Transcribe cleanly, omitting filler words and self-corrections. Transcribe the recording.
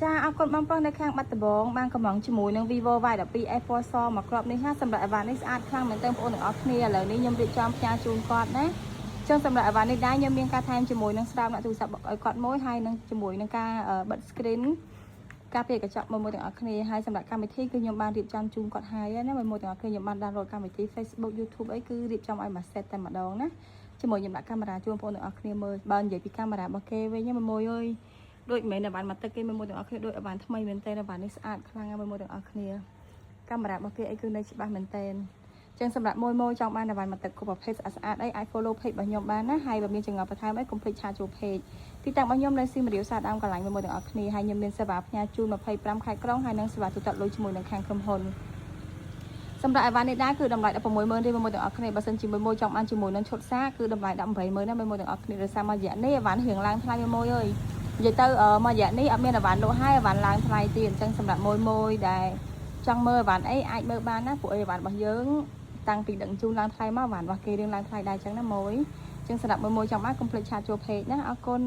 ចាអរគុណបងប្អូននៅខាងបាត់ដំបងបានកំងជាមួយនឹង Vivo Y12 F4 សមកគ្រាប់នេះណាសម្រាប់អីវ៉ាន់នេះស្អាតខ្លាំងមែនទែនបងប្អូនទាំងអស់គ្នាឥឡូវនេះខ្ញុំរៀបចំផ្ញើជូនគាត់ណាចឹងសម្រាប់អីវ៉ាន់នេះដែរខ្ញុំមានការថែមជាមួយនឹងស្រាប់អ្នកទូរស័ព្ទឲ្យគាត់មួយហើយនឹងជាមួយនឹងការបិទ screen ការពារកញ្ចក់មួយទាំងអស់គ្នាហើយសម្រាប់កម្មវិធីគឺខ្ញុំបានរៀបចំជូនគាត់ហើយណាមួយទាំងអស់គ្នាខ្ញុំបាន download កម្មវិធី Facebook YouTube អីគឺរៀបចំឲ្យមួយ set តែម្ដងណាជាមួយខ្ញុំដាក់កាមេរ៉ាជូនបងប្អូនទាំងអស់គ្នាមើលបើនិយាយពីកាមេរ៉ារបស់គេវិញមួយអើយដូចមិនមែនអីវ៉ាន់មកទឹកគេមួយទាំងអស់គ្នាដូចអីវ៉ាន់ថ្មីមែនតើអីវ៉ាន់នេះស្អាតខ្លាំងហើយមួយទាំងអស់គ្នាកាមេរ៉ារបស់គេអីគឺនៅច្បាស់មែនតើចឹងសម្រាប់មួយចង់បានអីវ៉ាន់មកទឹកគ្រប់ប្រភេទស្អាតអីអាច follow page របស់ខ្ញុំបានណាហើយបើមានចង្អុលបន្ថែមអីកុំភ្លេចឆាចូល page ទីតាំងរបស់ខ្ញុំនៅស៊ីមរាវសាដើមកន្លែងមួយទាំងអស់គ្នាហើយខ្ញុំមានសេវាផ្ញើជូន25ខែក្រុងហើយនឹងសេវាទូទាត់លុយជាមួយនឹងខាងក្រុមហ៊ុនសម្រាប់អីវ៉ាន់នេះដែរគឺតម្លៃ 160,000 រៀលមួយទាំងអស់គ្នាបើសិនជាមួយចង់បានជាមួយនឹងឈុតសាគឺតម្លៃ 18,000 ណាមួយទាំងអស់គ្នាដោយសារមួយរយៈនេះអីវ៉ាន់រៀងឡើងថ្លៃមួយអើយនិយាយទៅមួយរយៈនេះអត់មានអីវ៉ាន់លក់ហើយអីវ៉ាន់ឡើងថ្លៃទៀតអញ្ចឹងសម្រាប់មួយដែលចង់មើលអីវ៉ាន់អីអាចមើលបានណាពួកអីវ៉ាន់របស់យើងតាំងពីដឹកជូនឡើងថ្លៃមកអីវ៉ាន់របស់គេរៀងឡើងថ្លៃដែរអញ្ចឹងណាមួយអញ្ចឹងសម្រាប់មួយចង់បានកុំភ្លេចឆាចូល page ណាអរគុណ